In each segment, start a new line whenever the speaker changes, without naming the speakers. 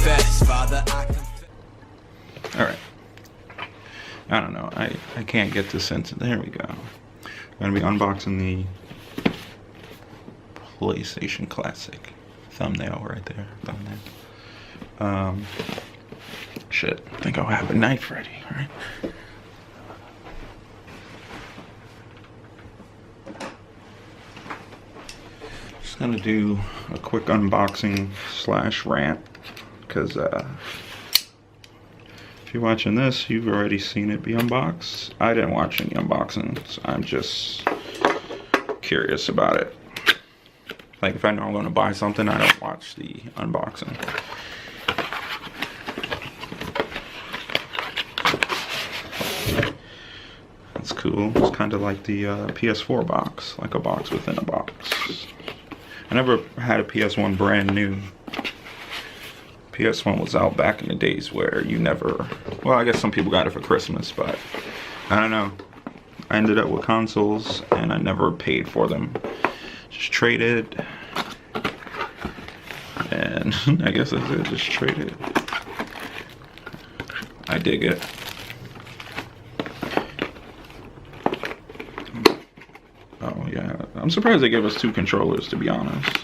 confess, Father, I confess.
Alright. I don't know. I can't get this into. There we go. I'm gonna be unboxing the PlayStation Classic. Thumbnail right there. Thumbnail. Shit. I think I'll have a knife ready, right? Just gonna do a quick unboxing / rant, because if you're watching this, you've already seen it be unboxed. I didn't watch any unboxings. I'm just curious about it. Like, if I know I'm gonna buy something, I don't watch the unboxing. That's cool. It's kind of like the PS4 box, like a box within a box. I never had a PS1 brand new. PS1 was out back in the days where you never, well, I guess some people got it for Christmas, but I don't know. I ended up with consoles and I never paid for them. Just traded. And I guess that's it, just traded. I dig it. Oh yeah, I'm surprised they gave us 2 controllers, to be honest.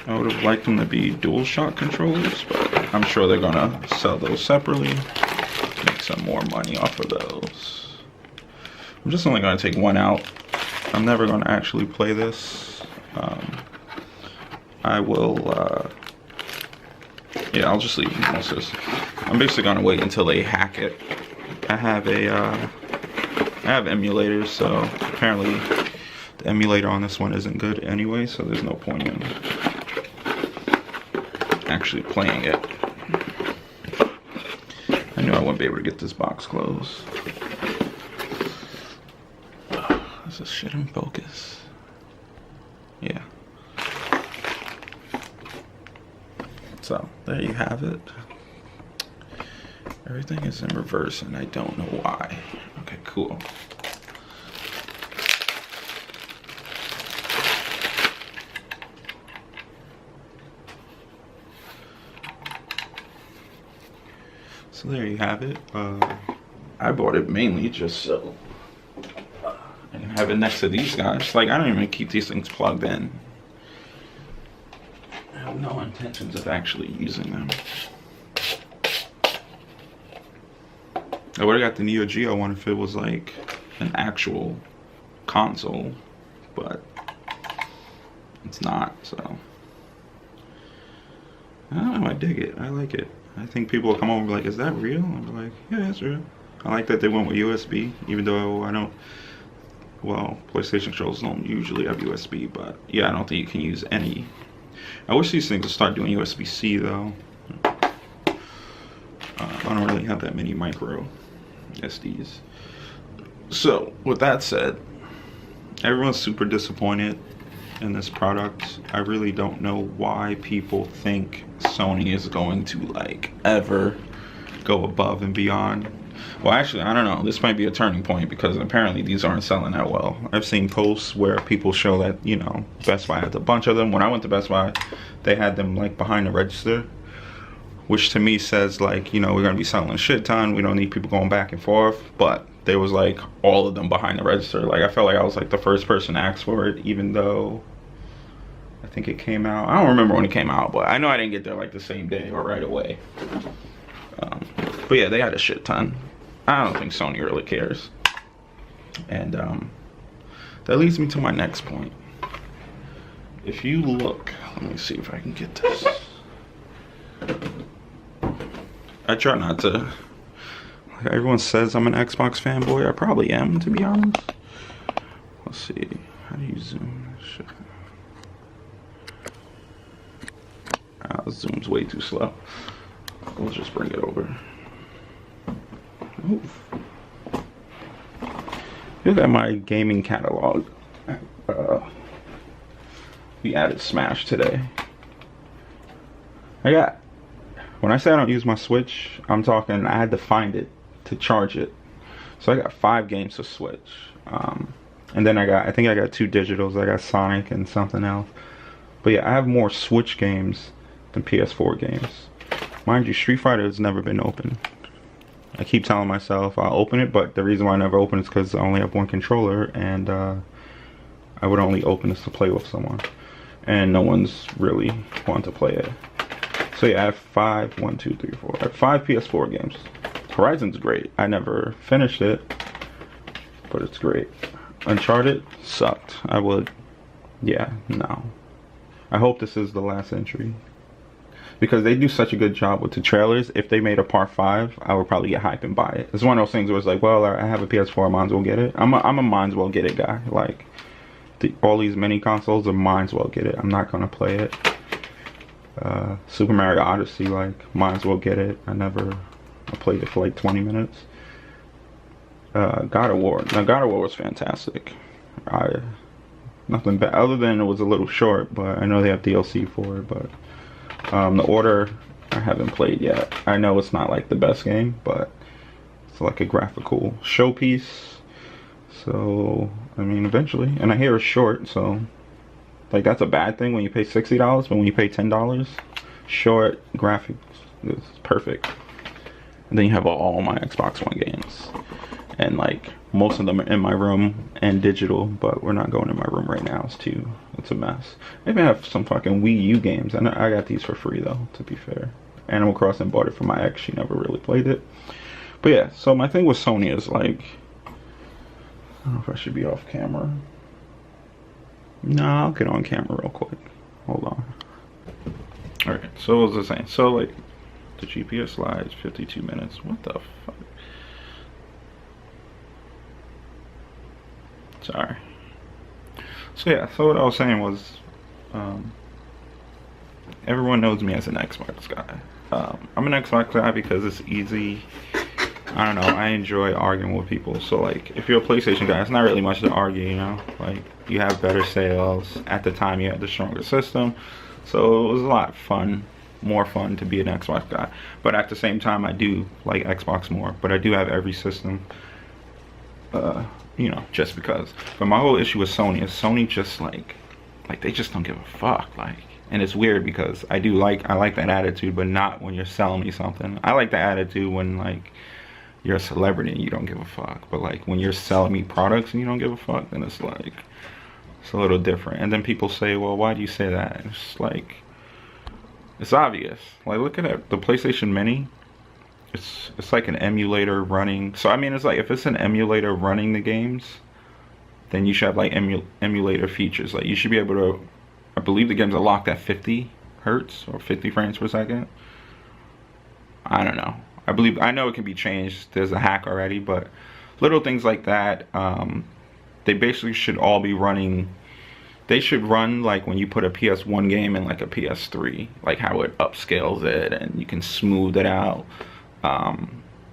I would have liked them to be DualShock controllers, but I'm sure they're gonna sell those separately. Make some more money off of those. I'm just only gonna take one out. I'm never gonna actually play this. I will, yeah, I'll just leave this. I'm basically gonna wait until they hack it. I have emulators, so apparently the emulator on this one isn't good anyway, so there's no point in actually playing it. I knew I wouldn't be able to get this box closed. Is this shit in focus? Yeah. So, there you have it. Everything is in reverse and I don't know why. Okay, cool. So there you have it. I bought it mainly just so I can have it next to these guys. Like, I don't even keep these things plugged in. I have no intentions of actually using them. I would have got the Neo Geo one if it was like an actual console, but it's not, so. I don't know, I dig it. I like it. I think people will come over and be like, is that real? And I'm like, yeah, it's real. I like that they went with USB, even though I don't, well, PlayStation controllers don't usually have USB, but yeah, I don't think you can use any. I wish these things would start doing USB-C though. I don't really have that many micro SDs. So, with that said, everyone's super disappointed in this product. I really don't know why people think Sony is going to like ever go above and beyond. Well, actually, I don't know. This might be a turning point because apparently these aren't selling that well. I've seen posts where people show that, you know, Best Buy has a bunch of them. When I went to Best Buy, they had them like behind the register, which to me says like, you know, we're gonna be selling a shit ton. We don't need people going back and forth. But there was like all of them behind the register. Like, I felt like I was like the first person to ask for it, even though I think it came out, I don't remember when it came out, but I know I didn't get there like the same day or right away. But yeah, they had a shit ton. I don't think Sony really cares. And that leads me to my next point. If you look, let me see if I can get this. I try not to, like everyone says I'm an Xbox fanboy. I probably am, to be honest. Let's see, how do you zoom this shit? Zoom's way too slow. We'll just bring it over. Move. Look at my gaming catalog. We added Smash today. When I say I don't use my Switch, I'm talking I had to find it to charge it. So I got 5 games to Switch. And then I think I got 2 digitals. I got Sonic and something else. But yeah, I have more Switch games than PS4 games. Mind you, Street Fighter has never been open. I keep telling myself I'll open it, but the reason why I never open it is because I only have one controller, and I would only open this to play with someone, and no one's really wanting to play it. So yeah, I have I have 5 PS4 games. Horizon's great. I never finished it, but it's great. Uncharted sucked. Yeah, no. I hope this is the last entry, because they do such a good job with the trailers. If they made a part 5, I would probably get hyped and buy it. It's one of those things where it's like, well, I have a PS4, I might as well get it. I'm a might as well get it guy. Like, all these mini consoles, I might as well get it. I'm not gonna play it. Super Mario Odyssey, like, might as well get it. I played it for like 20 minutes. God of War. Now, God of War was fantastic. Nothing bad, other than it was a little short, but I know they have DLC for it. But The Order, I haven't played yet. I know it's not like the best game, but it's like a graphical showpiece. So, I mean, eventually. And I hear it's short, so, like, that's a bad thing when you pay $60, but when you pay $10, short, graphics is perfect. And then you have all my Xbox One games. And, like, most of them are in my room and digital, but we're not going in my room right now. It's a mess. Maybe I have some fucking Wii U games. I got these for free, though, to be fair. Animal Crossing, bought it for my ex. She never really played it. But yeah, so my thing with Sony is, like, I don't know if I should be off camera. Nah, I'll get on camera real quick. Hold on. Alright, so what was I saying? So, like, the GPS slides 52 minutes. What the fuck? Sorry. So yeah, so what I was saying was, everyone knows me as an Xbox guy. I'm an Xbox guy because it's easy. I don't know, I enjoy arguing with people. So, like, if you're a PlayStation guy, it's not really much to argue, you know? Like, you have better sales. At the time, you had the stronger system. So it was a lot fun, more fun to be an Xbox guy. But at the same time, I do like Xbox more. But I do have every system, you know, just because. But my whole issue with Sony is Sony just, like they just don't give a fuck. Like, and it's weird because I like that attitude, but not when you're selling me something. I like the attitude when, like, you're a celebrity and you don't give a fuck. But, like, when you're selling me products and you don't give a fuck, then it's like, it's a little different. And then people say, well, why do you say that? It's like, it's obvious. Like, look at it, the PlayStation Mini. It's like an emulator running. So I mean, it's like, if it's an emulator running the games, then you should have, like, emulator features. Like, you should be able to, I believe the games are locked at 50 hertz or 50 frames per second. I don't know. I know it can be changed. There's a hack already, but little things like that, they basically should all be running. They should run like when you put a PS1 game in, like, a PS3, like how it upscales it and you can smooth it out.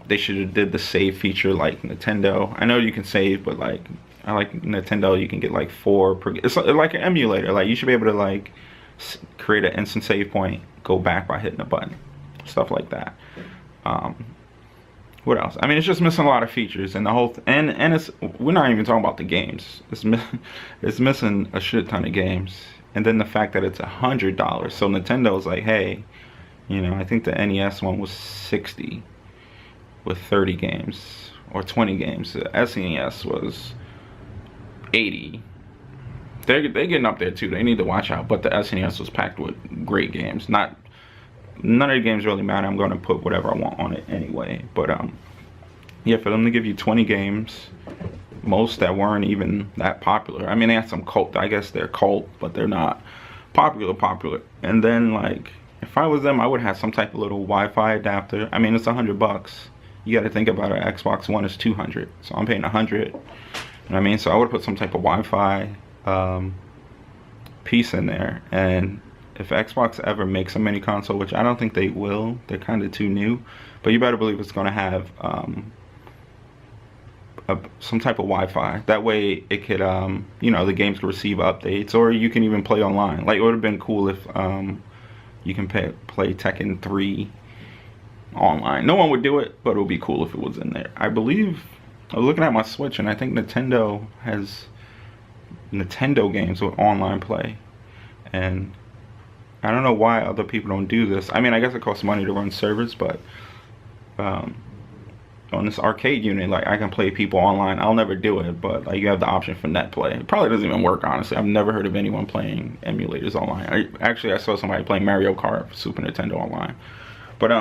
They should have did the save feature like Nintendo. I know you can save, but, like, I like Nintendo, you can get like 4 per. It's like an emulator. Like, you should be able to, like, create an instant save point, go back by hitting a button, stuff like that. What else? I mean, it's just missing a lot of features, and the whole and it's, we're not even talking about the games. It's missing a shit ton of games, and then the fact that it's $100. So Nintendo's like, hey, you know, I think the NES one was 60 with 30 games or 20 games. The SNES was 80. They're getting up there too. They need to watch out. But the SNES was packed with great games. None of the games really matter. I'm going to put whatever I want on it anyway. But yeah, for them to give you 20 games, most that weren't even that popular. I mean, they had some cult. I guess they're cult, but they're not popular. And then, like, if I was them, I would have some type of little Wi-Fi adapter. I mean, it's $100. You got to think about it. Xbox One is $200, so I'm paying $100. You know what I mean? So I would put some type of Wi-Fi piece in there. And if Xbox ever makes a mini console, which I don't think they will, they're kind of too new, but you better believe it's going to have some type of Wi-Fi. That way it could, you know, the games could receive updates, or you can even play online. Like, it would have been cool if you can play Tekken 3 online. No one would do it, but it would be cool if it was in there. I believe, I was looking at my Switch, and I think Nintendo has Nintendo games with online play. And I don't know why other people don't do this. I mean, I guess it costs money to run servers, but on this arcade unit, like, I can play people online. I'll never do it, but like, you have the option for net play. It probably doesn't even work, honestly. I've never heard of anyone playing emulators online. I saw somebody playing Mario Kart for Super Nintendo online. But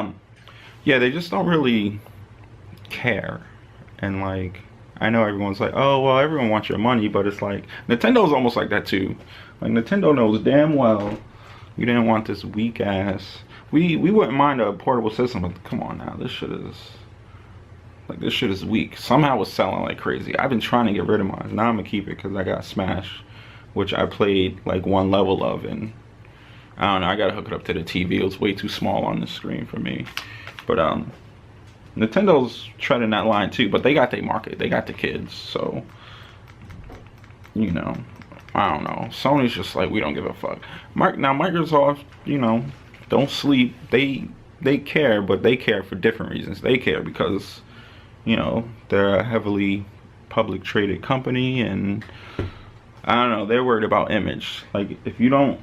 yeah, they just don't really care. And like, I know everyone's like, oh well, everyone wants your money, but it's like Nintendo's almost like that too. Like, Nintendo knows damn well you didn't want this weak ass. We wouldn't mind a portable system, but come on now, this shit is weak. Somehow it's selling like crazy. I've been trying to get rid of mine. Now I'm gonna keep it because I got Smash, which I played like one level of, and I don't know, I gotta hook it up to the TV. It was way too small on the screen for me. But Nintendo's treading that line too, but they got their market. They got the kids, so you know, I don't know. Sony's just like, we don't give a fuck. Now Microsoft, you know, don't sleep. They care, but they care for different reasons. They care because, you know, they're a heavily public traded company, and I don't know, they're worried about image. Like, if you don't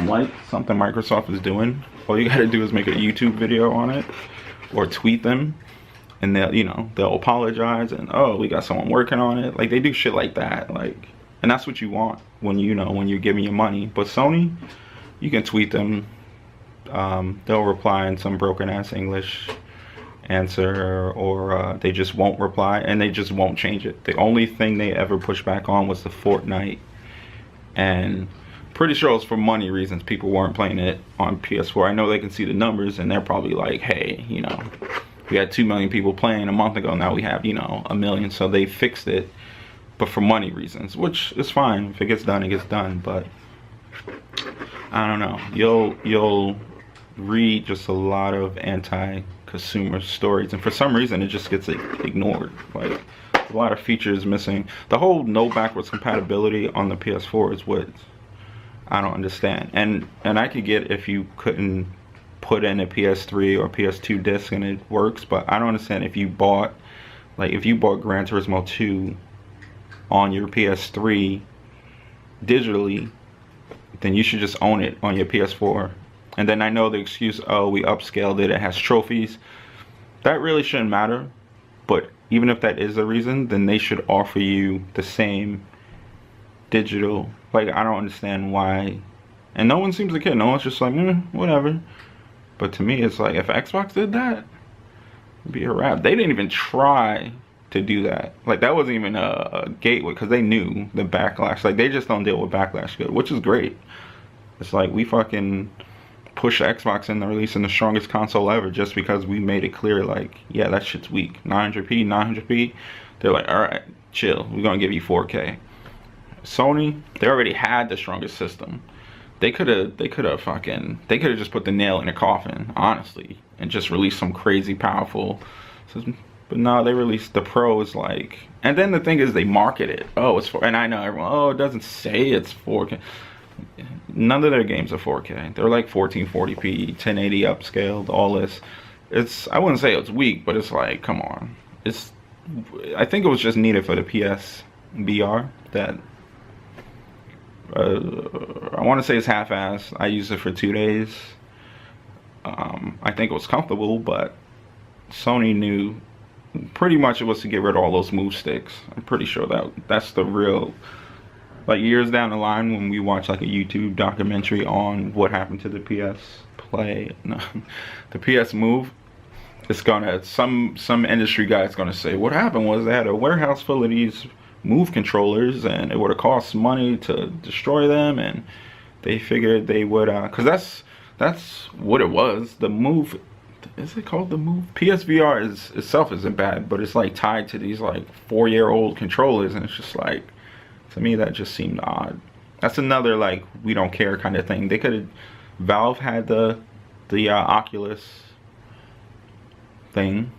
like something Microsoft is doing, all you gotta do is make a YouTube video on it or tweet them, and they'll apologize, and oh, we got someone working on it. Like, they do shit like that, like, and that's what you want when you're giving your money. But Sony, you can tweet them, they'll reply in some broken ass English answer, or they just won't reply, and they just won't change it. The only thing they ever pushed back on was the Fortnite, and pretty sure it was for money reasons. People weren't playing it on PS4. I know they can see the numbers, and they're probably like, hey, you know, we had 2 million people playing a month ago, now we have, you know, 1 million. So they fixed it, but for money reasons, which is fine. If it gets done, it gets done. But I don't know, you'll read just a lot of anti-consumer stories, and for some reason it just gets ignored. Like, a lot of features missing. The whole no backwards compatibility on the PS4 is what I don't understand. And I could get if you couldn't put in a PS3 or PS2 disc and it works, but I don't understand if you bought Gran Turismo 2 on your PS3 digitally, then you should just own it on your PS4. And then I know the excuse, oh, we upscaled it, it has trophies. That really shouldn't matter. But even if that is the reason, then they should offer you the same digital. Like, I don't understand why. And no one seems to care. No one's just like, whatever. But to me, it's like, if Xbox did that, it'd be a wrap. They didn't even try to do that. Like, that wasn't even a gateway, because they knew the backlash. Like, they just don't deal with backlash good, which is great. It's like, we fucking push Xbox into releasing the strongest console ever just because we made it clear, like, yeah, that shit's weak. 900p. They're like, all right, chill, we're gonna give you 4K. Sony, they already had the strongest system. They could have just put the nail in the coffin, honestly, and just released some crazy powerful system. But no, they released the Pro. Is like, and then the thing is, they market it. Oh, it's and I know everyone, oh, it doesn't say it's 4K. None of their games are 4K. They're like 1440p, 1080 upscaled, all this. I wouldn't say it's weak, but it's like, come on. I think it was just needed for the PS VR. That I want to say it's half-assed. I used it for 2 days. I think it was comfortable, but Sony knew pretty much it was to get rid of all those move sticks. I'm pretty sure that's the real. Like, years down the line, when we watch like a YouTube documentary on what happened to the the PS Move, it's gonna some industry guy's gonna say what happened was they had a warehouse full of these Move controllers, and it would have cost money to destroy them, and they figured they would, cause that's what it was. The Move, is it called the Move? PSVR itself isn't bad, but it's like tied to these like 4-year-old controllers, and it's just like, to me, that just seemed odd. That's another, like, we don't care kind of thing. They could have, Valve had the Oculus thing.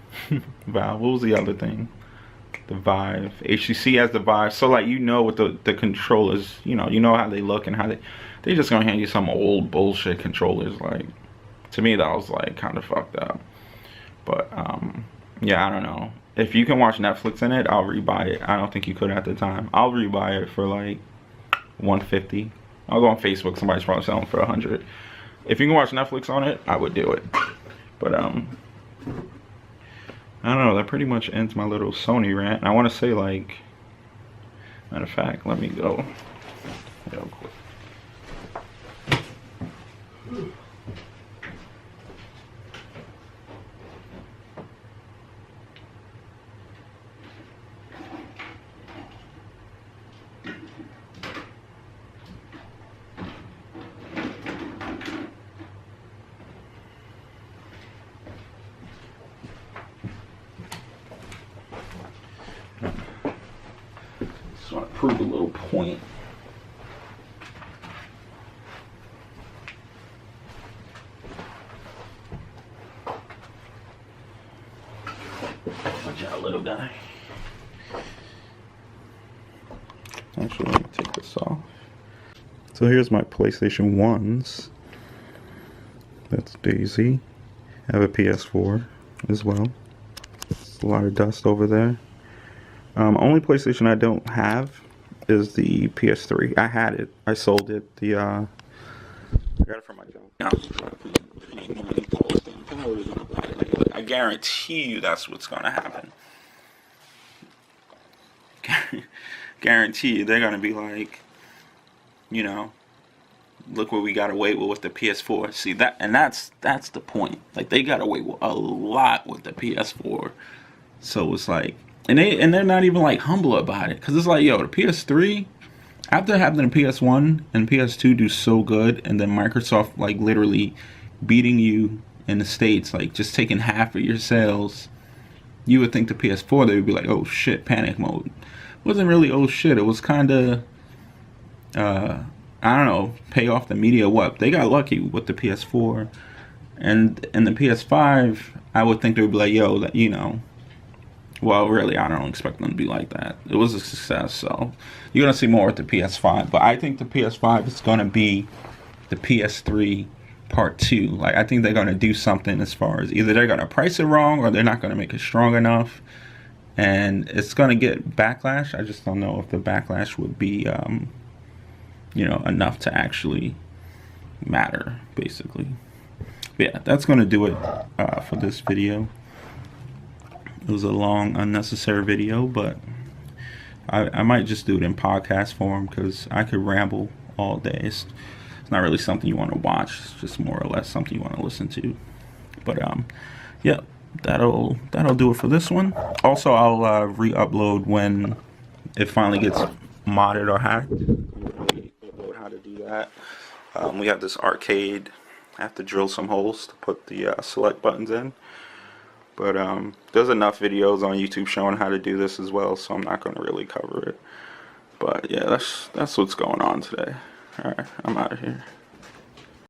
Valve, what was the other thing? The Vive. HTC has the Vive. So, like, you know what the controllers, you know how they look, and how they just gonna hand you some old bullshit controllers. Like, to me, that was, like, kind of fucked up. But, yeah, I don't know. If you can watch Netflix in it, I'll rebuy it. I don't think you could at the time. I'll rebuy it for like $150 I'll go on Facebook. Somebody's probably selling for 100. If you can watch Netflix on it, I would do it. But I don't know. That pretty much ends my little Sony rant. And I want to say, like, matter of fact, let me go real quick. Just want to prove a little point. Watch out, little guy. Actually, let me take this off. So here's my PlayStation 1s. That's Daisy. I have a PS4 as well. There's a lot of dust over there. Only PlayStation I don't have is the PS3. I had it. I sold it. I got it from my job. I guarantee you that's what's going to happen. Guarantee you they're going to be like, you know, look what we got away with the PS4. See that, and that's the point. Like, they got away with a lot with the PS4. So it's like, and they're not even like humble about it, because it's like, yo, the PS3, after having the PS1 and PS2 do so good, and then Microsoft like literally beating you in the States, like just taking half of your sales, you would think the PS4 they would be like, oh shit, panic mode. It wasn't really oh shit. It was kind of I don't know, pay off the media. What they got lucky with the PS4 and the PS5. I would think they would be like, yo, that, you know. Well, really, I don't expect them to be like that. It was a success, so you're going to see more with the PS5. But I think the PS5 is going to be the PS3 Part 2. Like, I think they're going to do something as far as either they're going to price it wrong or they're not going to make it strong enough. And it's going to get backlash. I just don't know if the backlash would be, you know, enough to actually matter, basically. But yeah, that's going to do it for this video. It was a long, unnecessary video, but I might just do it in podcast form because I could ramble all day. It's not really something you want to watch. It's just more or less something you want to listen to. But yeah, that'll do it for this one. Also, I'll re-upload when it finally gets modded or hacked. How to do that? We have this arcade. I have to drill some holes to put the select buttons in. But there's enough videos on YouTube showing how to do this as well, so I'm not going to really cover it. But yeah, that's what's going on today. Alright, I'm out of here.